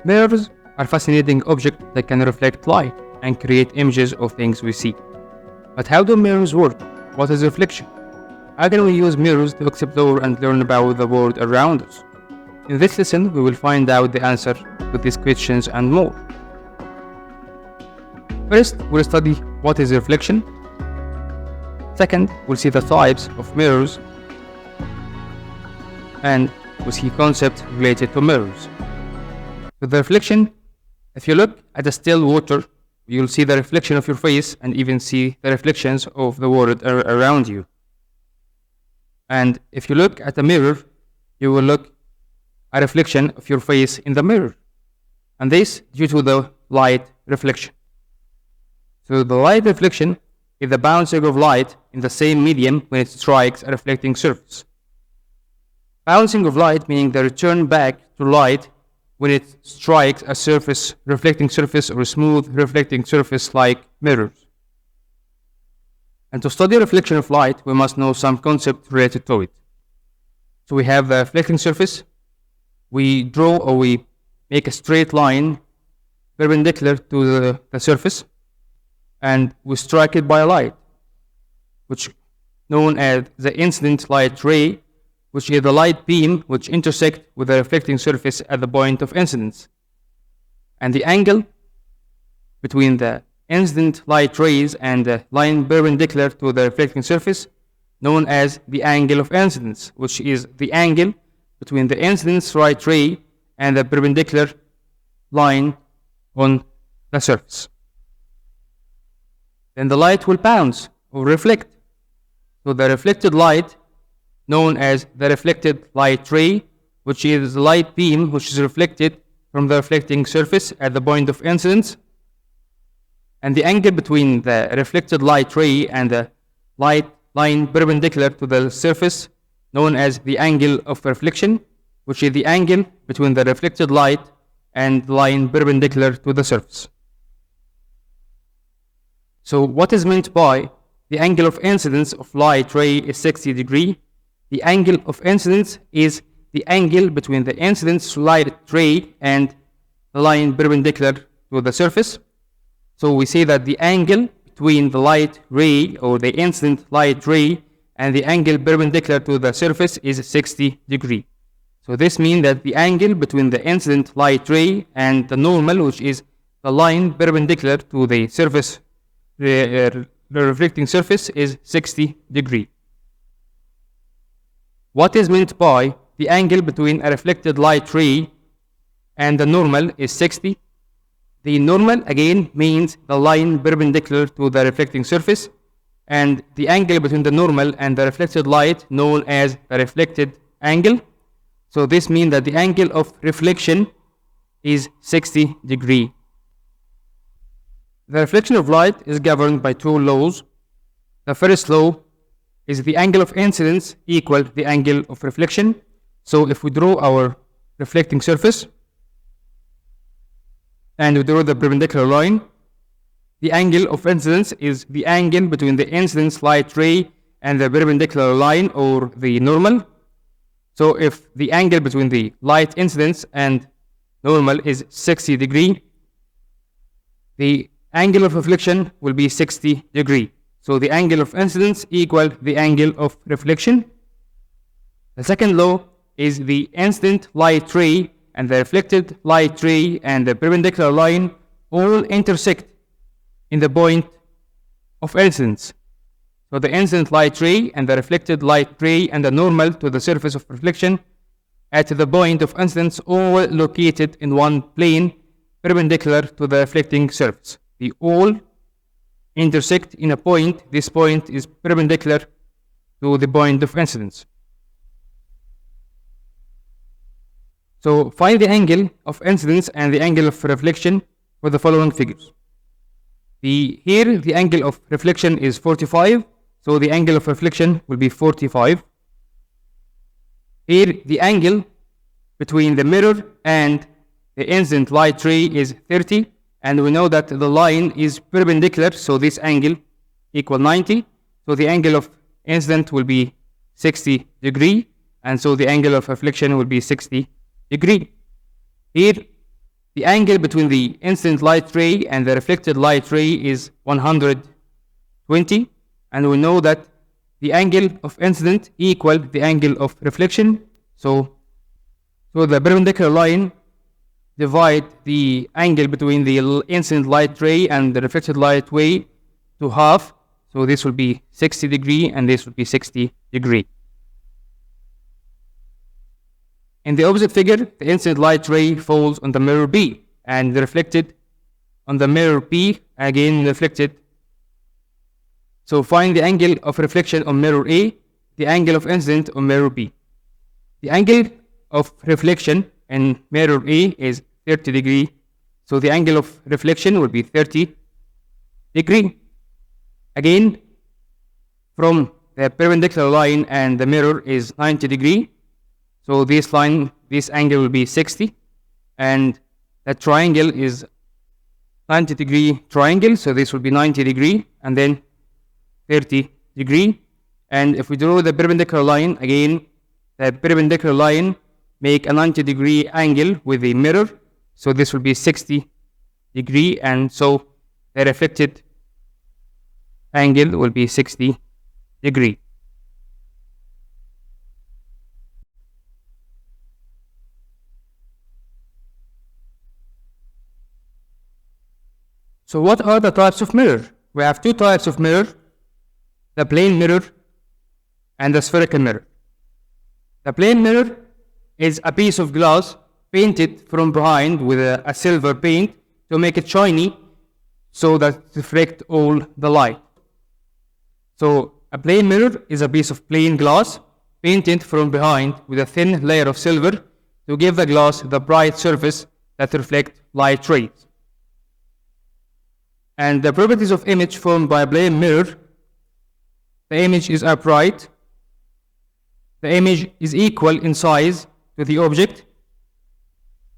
Mirrors are fascinating objects that can reflect light and create images of things we see. But how do mirrors work? What is reflection? How can we use mirrors to explore and learn about the world around us? In this lesson, we will find out the answer to these questions and more. First, we'll study what is reflection. Second, we'll see the types of mirrors. And we'll see concepts related to mirrors. With the reflection, if you look at the still water, you'll see the reflection of your face and even see the reflections of the world around you. And if you look at a mirror, you will look at a reflection of your face in the mirror. And this due to the light reflection. So the light reflection is the bouncing of light in the same medium when it strikes a reflecting surface. Bouncing of light meaning the return back to light when it strikes a surface, reflecting surface, or a smooth reflecting surface like mirrors. And to study reflection of light, we must know some concept related to it. So we have the reflecting surface. We draw or we make a straight line perpendicular to the surface, and we strike it by a light, which known as the incident light ray, which is the light beam which intersects with the reflecting surface at the point of incidence. And the angle between the incident light rays and the line perpendicular to the reflecting surface, known as the angle of incidence, which is the angle between the incidence light ray and the perpendicular line on the surface. Then the light will bounce or reflect. So the reflected light, known as the reflected light ray, which is the light beam which is reflected from the reflecting surface at the point of incidence, and the angle between the reflected light ray and the light line perpendicular to the surface, known as the angle of reflection, which is the angle between the reflected light and the line perpendicular to the surface. So what is meant by the angle of incidence of light ray is 60 degrees. The angle of incidence is the angle between the incidence light ray and the line perpendicular to the surface. So we say that the angle between the light ray or the incident light ray and the angle perpendicular to the surface is 60 degrees. So this means that the angle between the incident light ray and the normal, which is the line perpendicular to the surface, the reflecting surface, is 60 degrees. What is meant by the angle between a reflected light ray and the normal is 60. The normal again means the line perpendicular to the reflecting surface, and the angle between the normal and the reflected light known as the reflected angle. So this means that the angle of reflection is 60 degrees. The reflection of light is governed by two laws. The first law is the angle of incidence equal the angle of reflection. So if we draw our reflecting surface and we draw the perpendicular line, the angle of incidence is the angle between the incidence light ray and the perpendicular line or the normal. So if the angle between the light incidence and normal is 60 degrees, the angle of reflection will be 60 degrees. So the angle of incidence equal the angle of reflection. The second law is the incident light ray and the reflected light ray and the perpendicular line all intersect in the point of incidence. So the incident light ray and the reflected light ray and the normal to the surface of reflection at the point of incidence all located in one plane perpendicular to the reflecting surface. They all intersect in a point. This point is perpendicular to the point of incidence. So find the angle of incidence and the angle of reflection for the following figures. Here the angle of reflection is 45, so the angle of reflection will be 45. Here the angle between the mirror and the incident light ray is 30, and we know that the line is perpendicular, so this angle equal 90. So the angle of incident will be 60 degree, and so the angle of reflection will be 60 degree. Here the angle between the incident light ray and the reflected light ray is 120, and we know that the angle of incident equal the angle of reflection. So the perpendicular line divide the angle between the incident light ray and the reflected light ray to half. So this will be 60 degree and this will be 60 degree. In the opposite figure, the incident light ray falls on the mirror B and reflected on the mirror B, again reflected. So find the angle of reflection on mirror A, the angle of incident on mirror B. The angle of reflection in mirror A is 30 degree. So the angle of reflection will be 30 degree. Again, from the perpendicular line and the mirror is 90 degree. So this angle will be 60, and that triangle is 90 degree triangle. So this will be 90 degree and then 30 degree. And if we draw the perpendicular line, again, the perpendicular line make a 90 degree angle with the mirror. So this will be 60 degree, and so the reflected angle will be 60 degree. So what are the types of mirror? We have two types of mirror, the plane mirror and the spherical mirror. The plane mirror is a piece of glass painted from behind with a silver paint to make it shiny so that it reflects all the light. So a plane mirror is a piece of plain glass painted from behind with a thin layer of silver to give the glass the bright surface that reflects light rays. And the properties of image formed by a plane mirror: the image is upright, the image is equal in size to the object,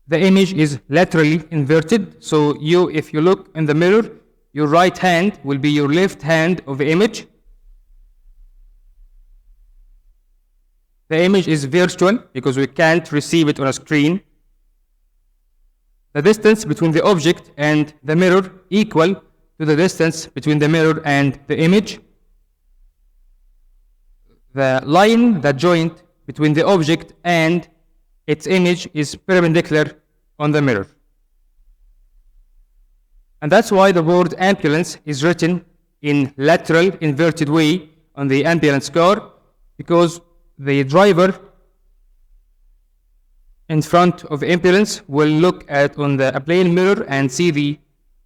the image is laterally inverted. So if you look in the mirror, your right hand will be your left hand of the image. The image is virtual because we can't receive it on a screen. The distance between the object and the mirror equal to the distance between the mirror and the image. The line, the joint between the object and its image is perpendicular on the mirror. And that's why the word ambulance is written in lateral inverted way on the ambulance car, because the driver in front of the ambulance will look at on the plane mirror and see the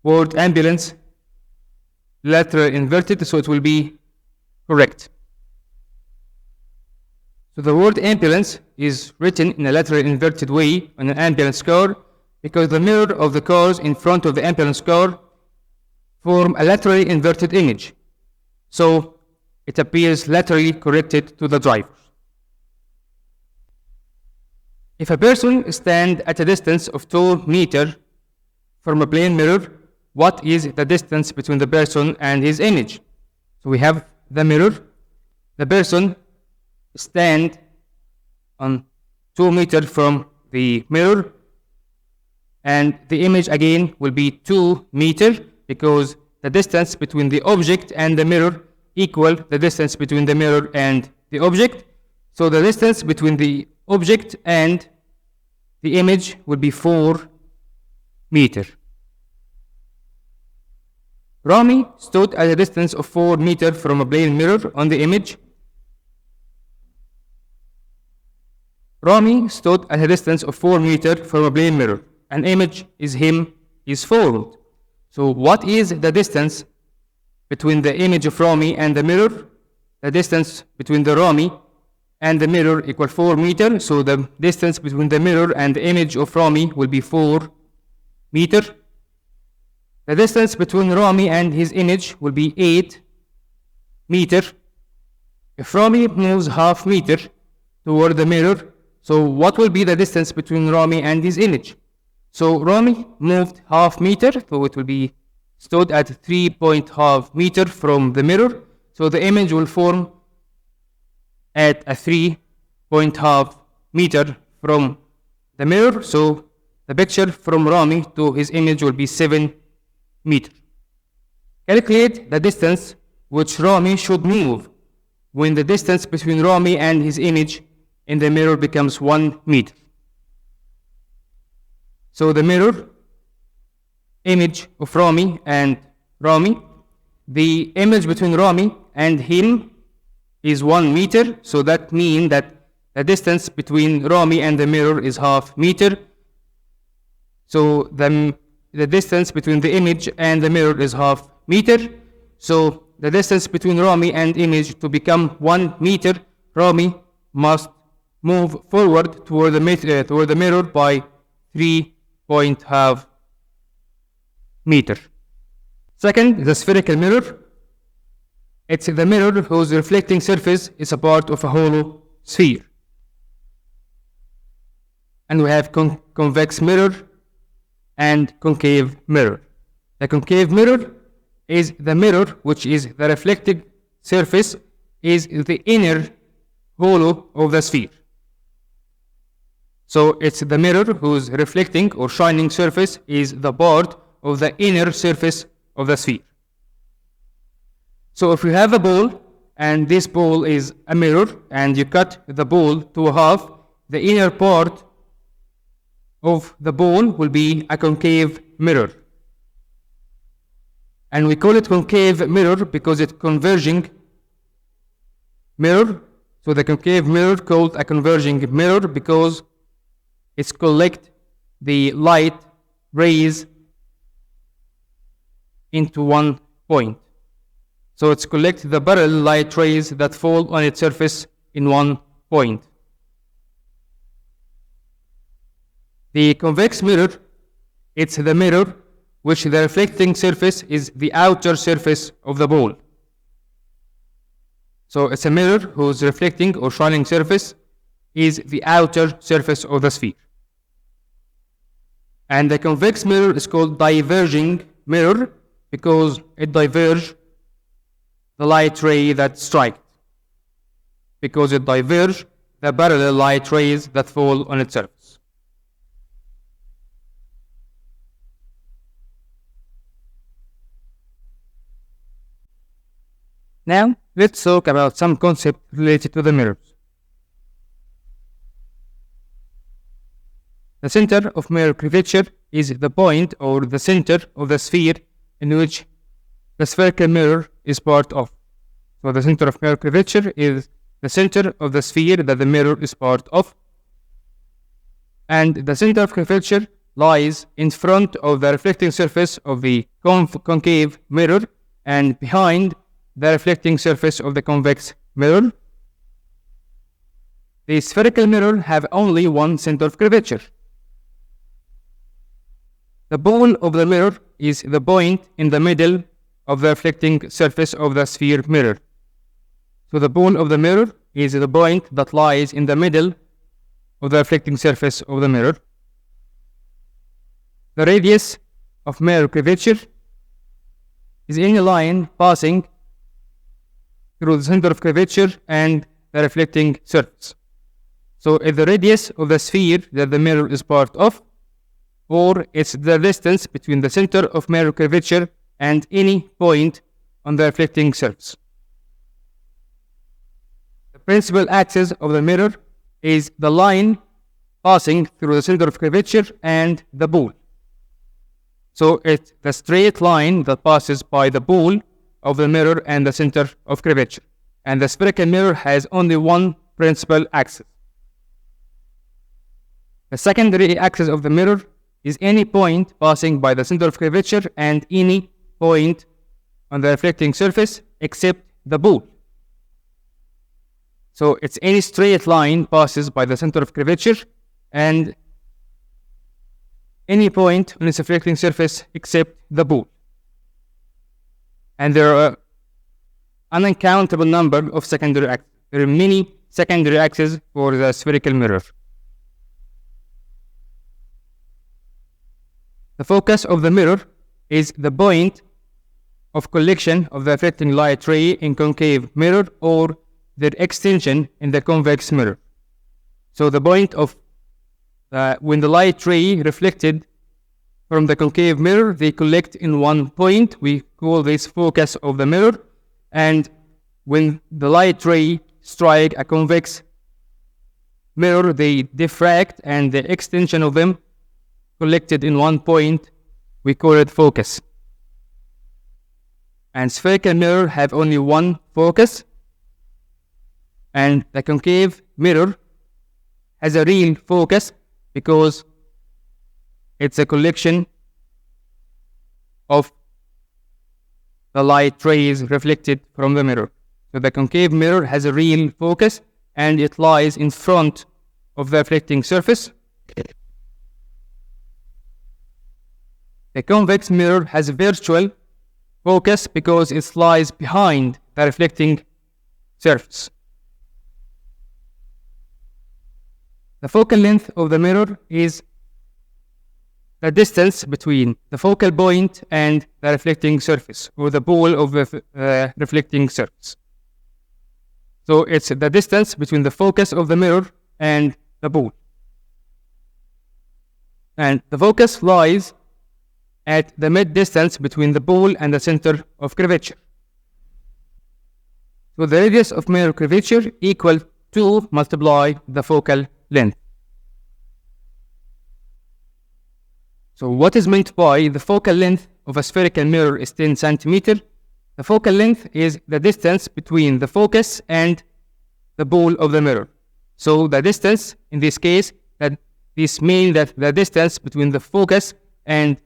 word ambulance lateral inverted, so it will be correct. So the word ambulance is written in a lateral inverted way on an ambulance car because the mirror of the cars in front of the ambulance car form a laterally inverted image. So it appears laterally corrected to the driver. If a person stands at a distance of 2 meters from a plane mirror, what is the distance between the person and his image? So we have the mirror. The person stands on 2 meters from the mirror, and the image again will be 2 meters because the distance between the object and the mirror equal the distance between the mirror and the object. So the distance between the object and the image will be 4 meters. Rami stood at a distance of 4 meters from a plane mirror on the image. Rami stood at a distance of 4 meters from a plane mirror. An image is formed. So what is the distance between the image of Rami and the mirror? The distance between the Rami and the mirror equal 4 meters. So the distance between the mirror and the image of Rami will be 4 meters. The distance between Rami and his image will be 8 meters. If Rami moves half meter toward the mirror, so what will be the distance between Rami and his image? So Rami moved half meter, so it will be stood at 3.5 meter from the mirror. So the image will form at a 3.5 meter from the mirror. So the picture from Rami to his image will be 7 meters. Calculate the distance which Rami should move when the distance between Rami and his image in the mirror becomes 1 meter. So the mirror image of Rami and Rami, the image between Rami and him is 1 meter, so that means that the distance between Rami and the mirror is half meter. So the distance between the image and the mirror is half meter. So the distance between Rami and image to become 1 meter, Rami must move forward toward the mirror by 3.5 meter. Second, the spherical mirror. It's the mirror whose reflecting surface is a part of a hollow sphere. And we have convex mirror and concave mirror. The concave mirror is the mirror which is the reflected surface is the inner hollow of the sphere. So it's the mirror whose reflecting or shining surface is the part of the inner surface of the sphere. So if you have a ball and this ball is a mirror and you cut the ball to a half, the inner part of the ball will be a concave mirror. And we call it concave mirror because it's converging mirror. So the concave mirror called a converging mirror because it's collect the light rays into 1 point. So it's collect the parallel light rays that fall on its surface in 1 point. The convex mirror, it's the mirror which the reflecting surface is the outer surface of the ball. So it's a mirror whose reflecting or shining surface is the outer surface of the sphere. And the convex mirror is called diverging mirror because it diverges the light ray that strikes. Because it diverges the parallel light rays that fall on its surface. Now, let's talk about some concepts related to the mirrors. The center of mirror curvature is the point or the center of the sphere in which the spherical mirror is part of. So the center of mirror curvature is the center of the sphere that the mirror is part of. And the center of curvature lies in front of the reflecting surface of the concave mirror and behind the reflecting surface of the convex mirror. The spherical mirror have only one center of curvature. The ball of the mirror is the point in the middle of the reflecting surface of the sphere mirror. So the ball of the mirror is the point that lies in the middle of the reflecting surface of the mirror. The radius of mirror curvature is any line passing through the center of curvature and the reflecting surface. So it's the radius of the sphere that the mirror is part of, or it's the distance between the center of mirror curvature and any point on the reflecting surface. The principal axis of the mirror is the line passing through the center of curvature and the ball. So it's the straight line that passes by the ball of the mirror and the center of curvature. And the spherical mirror has only one principal axis. The secondary axis of the mirror is any point passing by the center of curvature and any point on the reflecting surface except the ball. So it's any straight line passes by the center of curvature and any point on its reflecting surface except the ball. And there are an uncountable number of secondary axes. There are many secondary axes for the spherical mirror. The focus of the mirror is the point of collection of the reflecting light ray in concave mirror or their extension in the convex mirror. So the point of when the light ray reflected from the concave mirror, they collect in one point. We call this focus of the mirror. And when the light ray strike a convex mirror, they diffract, and the extension of them collected in one point, we call it focus. And spherical mirror have only one focus, and the concave mirror has a real focus because it's a collection of the light rays reflected from the mirror. So the concave mirror has a real focus, and it lies in front of the reflecting surface. The convex mirror has a virtual focus because it lies behind the reflecting surface. The focal length of the mirror is the distance between the focal point and the reflecting surface, or the ball of the reflecting surface. So it's the distance between the focus of the mirror and the ball. And the focus lies at the mid distance between the ball and the center of curvature. So the radius of mirror curvature equal to multiply the focal length. So what is meant by the focal length of a spherical mirror is 10 centimeter. The focal length is the distance between the focus and the ball of the mirror. So the distance in this case, that this means that the distance between the focus and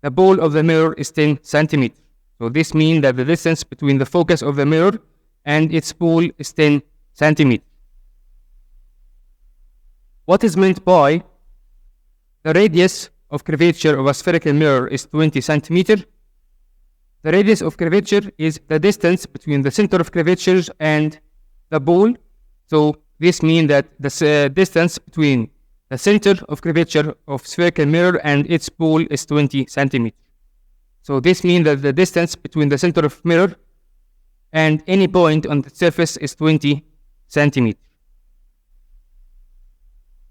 the ball of the mirror is 10 centimeters. So this means that the distance between the focus of the mirror and its ball is 10 centimeters. What is meant by the radius of curvature of a spherical mirror is 20 centimeter. The radius of curvature is the distance between the center of curvatures and the ball. So this means that the distance between the center of curvature of spherical mirror and its ball is 20 centimeters. So this means that the distance between the center of mirror and any point on the surface is 20 centimeters.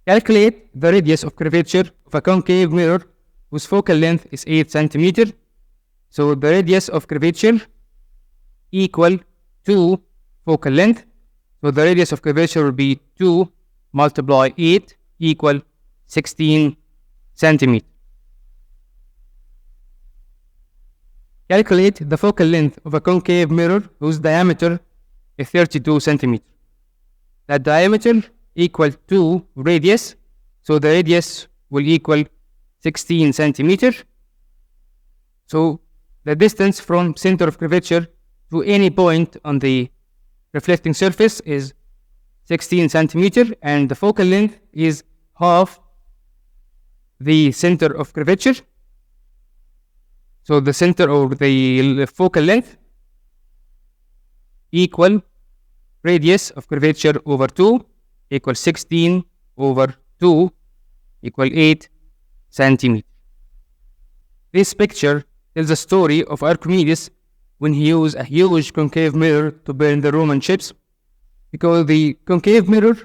Calculate the radius of curvature of a concave mirror whose focal length is 8 centimeters. So the radius of curvature equal to focal length. So the radius of curvature will be 2 multiply 8 equal 16 centimeters. Calculate the focal length of a concave mirror whose diameter is 32 centimeters. The diameter equal to radius, so the radius will equal 16 centimeters. So the distance from center of curvature to any point on the reflecting surface is 16 centimeters, and the focal length is half the center of curvature. So the center or the focal length equal radius of curvature over 2 equals 16 over 2 equal 8 centimeters. This picture tells a story of Archimedes when he used a huge concave mirror to burn the Roman ships, because the concave mirror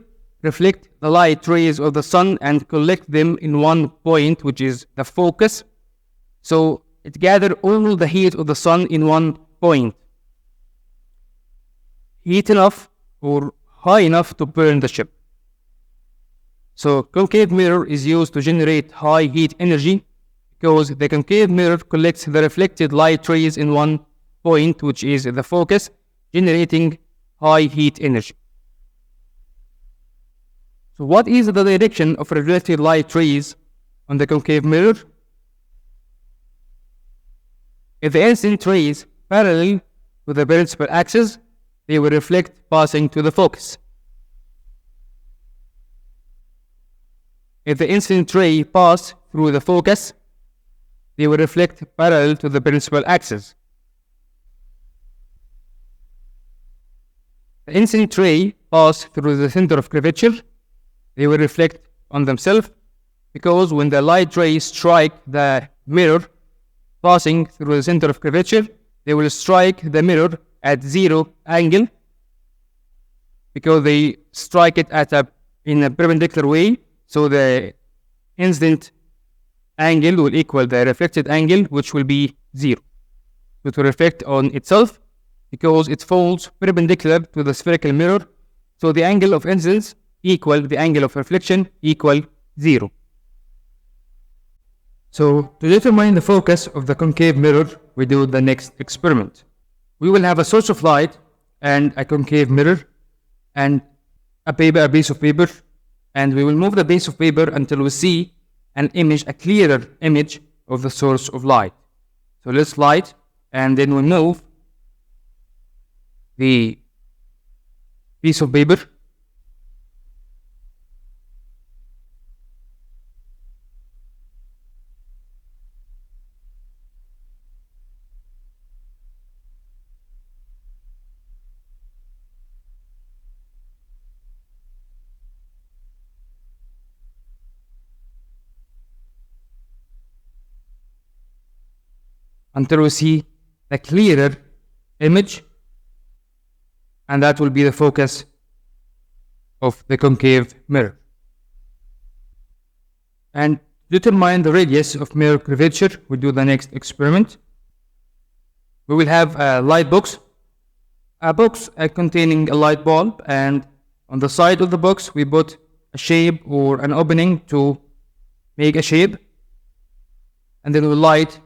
reflect the light rays of the sun and collect them in one point, which is the focus. So it gathers all the heat of the sun in one point, heat enough or high enough to burn the ship. So concave mirror is used to generate high heat energy because the concave mirror collects the reflected light rays in one point, which is the focus, generating high heat energy. So what is the direction of reflected light rays on the concave mirror? If the incident rays parallel to the principal axis, they will reflect passing to the focus. If the incident ray pass through the focus, they will reflect parallel to the principal axis. The incident ray pass through the center of curvature, they will reflect on themselves, because when the light rays strike the mirror passing through the center of curvature, they will strike the mirror at 0 angle, because they strike it in a perpendicular way. So the incident angle will equal the reflected angle, which will be 0. It will reflect on itself because it falls perpendicular to the spherical mirror. So the angle of incidence equal the angle of reflection equal 0. So to determine the focus of the concave mirror, we do the next experiment. We will have a source of light and a concave mirror and a piece of paper, and we will move the piece of paper until we see an image, a clearer image of the source of light. So let's light, and then we move the piece of paper until we see the clearer image, and that will be the focus of the concave mirror. And determine the radius of mirror curvature, we do the next experiment. We will have a light box, containing a light bulb, and on the side of the box we put a shape or an opening to make a shape, and then we light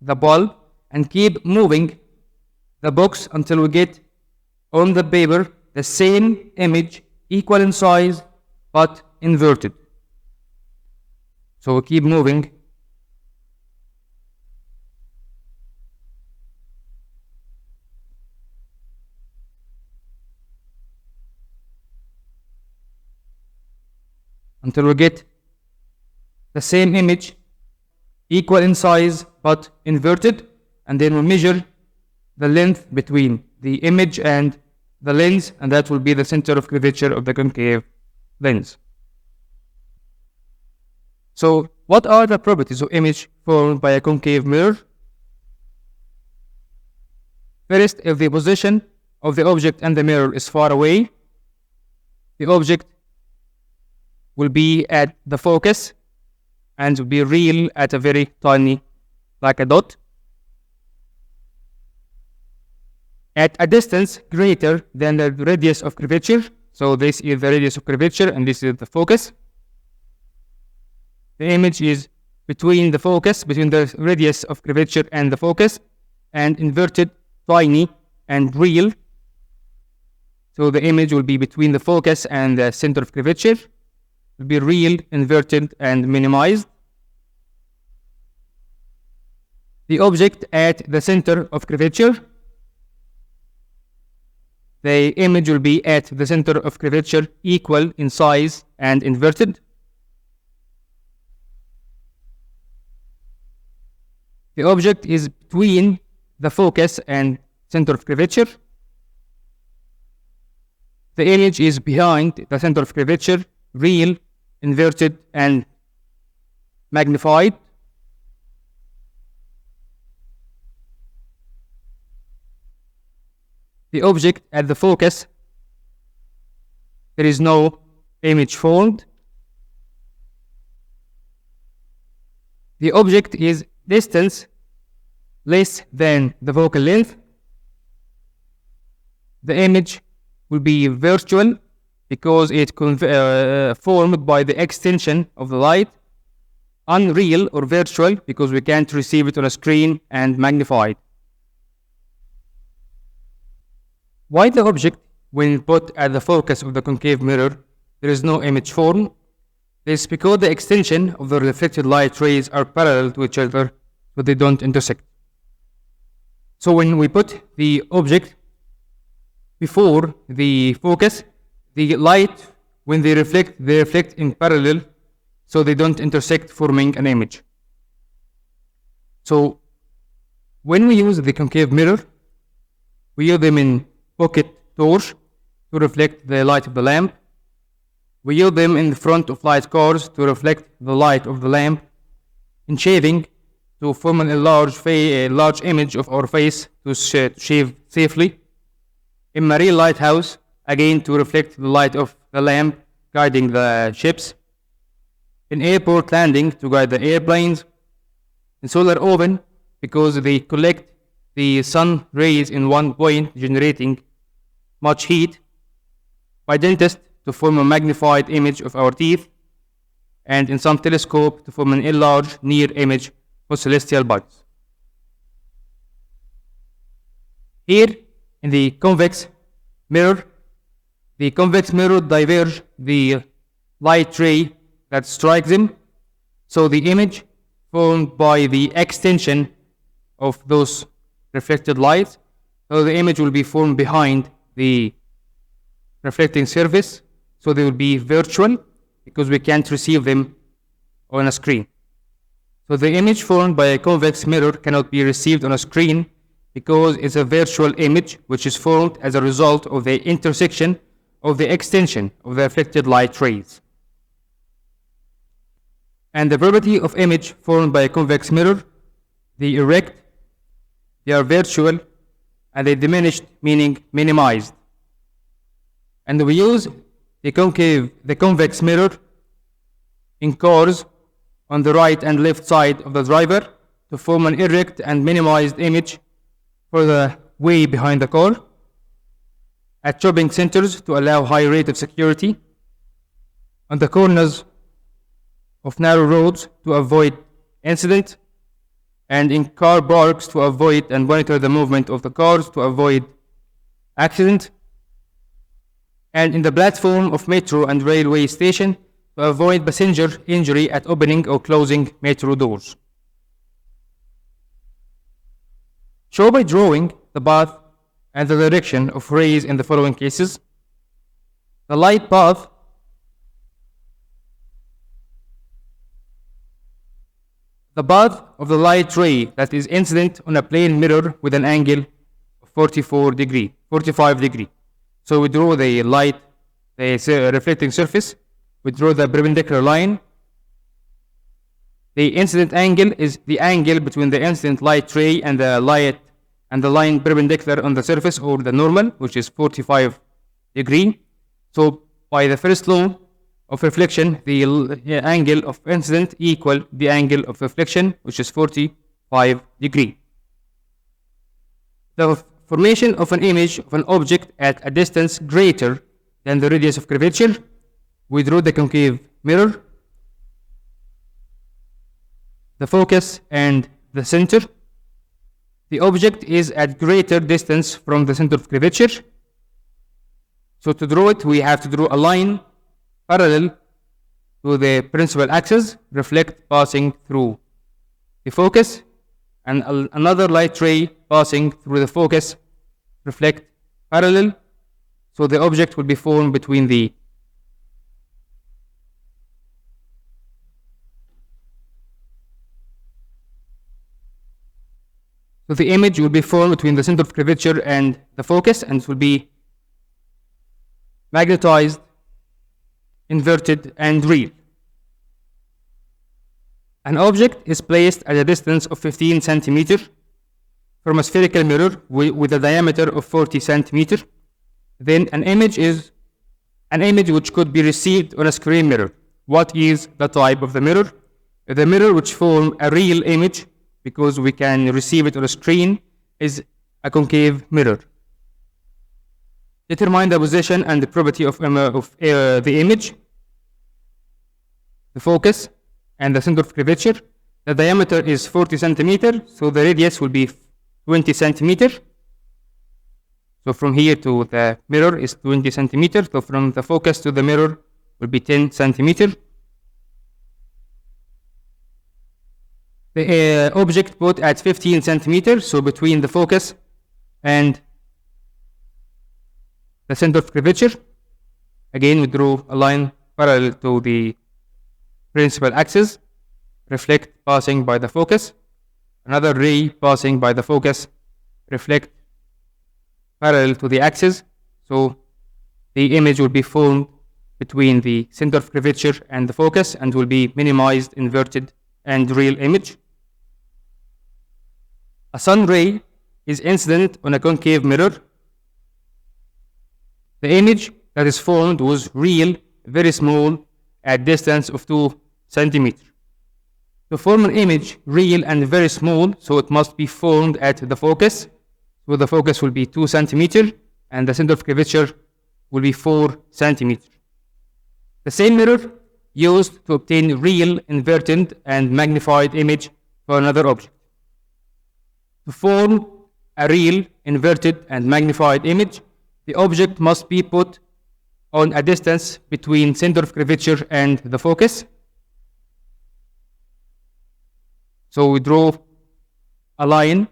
the bulb and keep moving the box until we get on the paper the same image, equal in size but inverted. So we keep moving until we get the same image, equal in size but inverted, and then we measure the length between the image and the lens, and that will be the center of curvature of the concave lens. So what are the properties of image formed by a concave mirror? First, if the position of the object and the mirror is far away, the object will be at the focus and will be real at a very tiny, like a dot. At a distance greater than the radius of curvature, so this is the radius of curvature and this is the focus. The image is between the focus, between the radius of curvature and the focus, and inverted, tiny, and real. So the image will be between the focus and the center of curvature. It will be real, inverted, and minimized. The object at the center of curvature. The image will be at the center of curvature, equal in size and inverted. The object is between the focus and center of curvature. The image is behind the center of curvature, real, inverted, and magnified. The object at the focus, there is no image formed. The object is distance less than the focal length. The image will be virtual because it formed by the extension of the light. Unreal or virtual because we can't receive it on a screen, and magnified. Why the object, when put at the focus of the concave mirror, there is no image form? This is because the extension of the reflected light rays are parallel to each other, so they don't intersect. So when we put the object before the focus, the light, when they reflect in parallel, so they don't intersect, forming an image. So when we use the concave mirror, we use them in pocket torch to reflect the light of the lamp. We use them in the front of light cars to reflect the light of the lamp. In shaving, to form a large image of our face to shave safely. In marine lighthouse, again to reflect the light of the lamp guiding the ships. in airport landing to guide the airplanes, in solar oven because they collect the sun rays in one point, generating much heat, by dentist to form a magnified image of our teeth, and in some telescope to form an enlarged near image for celestial bodies. Here, in the convex mirror diverges the light ray that strikes them, so the image formed by the extension of those reflected lights, so the image will be formed behind the reflecting surface, so they will be virtual because we can't receive them on a screen. So the image formed by a convex mirror cannot be received on a screen because it's a virtual image which is formed as a result of the intersection of the extension of the reflected light rays. And the property of image formed by a convex mirror, they erect, they are virtual, and they diminished, meaning minimized. And we use the convex mirror in cars on the right and left side of the driver to form an erect and minimized image for the way behind the car, at shopping centers to allow high rate of security, on the corners of narrow roads to avoid incident, and in car parks to avoid and monitor the movement of the cars to avoid accident, and in the platform of metro and railway station to avoid passenger injury at opening or closing metro doors. Show by drawing the path and the direction of rays in the following cases. The light path of the light ray that is incident on a plane mirror with an angle of 45 degree. So we draw the light, the reflecting surface, we draw the perpendicular line. The incident angle is the angle between the incident light ray and the line perpendicular on the surface, or the normal, which is 45 degree. So by the first law of reflection, the angle of incident equal the angle of reflection, which is 45 degree. The formation of an image of an object at a distance greater than the radius of curvature, we draw the concave mirror, the focus, and the center. The object is at greater distance from the center of curvature. So to draw it, we have to draw a line parallel to the principal axis, reflect passing through the focus, and another light ray passing through the focus, reflect parallel. So the object will be formed between the So the image will be formed between the center of curvature and the focus, and it will be magnetized, inverted, and real. An object is placed at a distance of 15 centimeters from a spherical mirror with a diameter of 40 centimeters. Then an image which could be received on a screen mirror. What is the type of the mirror? The mirror which forms a real image, because we can receive it on a screen, is a concave mirror. Determine the position and the property of the image, the focus, and the center of curvature. The diameter is 40 centimeters, so the radius will be 20 centimeters. So from here to the mirror is 20 centimeters. So from the focus to the mirror will be 10 centimeters. The object put at 15 centimeters, so between the focus and the center of curvature. Again, we draw a line parallel to the principal axis, reflect passing by the focus, another ray passing by the focus, reflect parallel to the axis. So the image will be formed between the center of curvature and the focus, and will be minimized, inverted, and real image. A sun ray is incident on a concave mirror. The image that is formed was real, very small, at distance of 2 centimeter. To form an image real and very small, so it must be formed at the focus. So the focus will be 2 centimeter and the center of curvature will be 4 centimeter. The same mirror used to obtain real, inverted, and magnified image for another object. To form a real, inverted, and magnified image, the object must be put on a distance between center of curvature and the focus. So we draw a line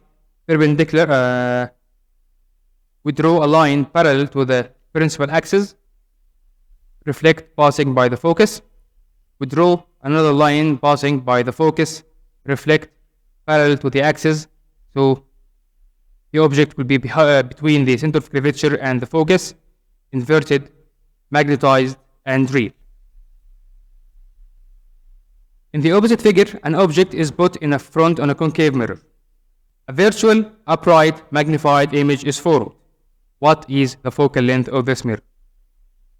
perpendicular. We draw a line parallel to the principal axis, reflect passing by the focus. We draw another line passing by the focus, reflect parallel to the axis. So the object will be between the center of curvature and the focus, inverted, magnetized, and real. In the opposite figure, an object is put in a front on a concave mirror. A virtual, upright, magnified image is formed. What is the focal length of this mirror?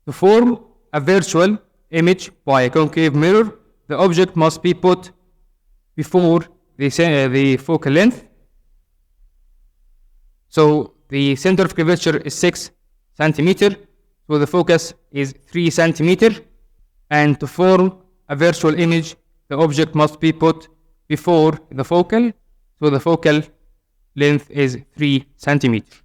To form a virtual image by a concave mirror, the object must be put before the focal length. So the center of curvature is 6 centimeter, so the focus is 3 centimeter, and to form a virtual image, the object must be put before the focal, so the focal length is 3 centimeter.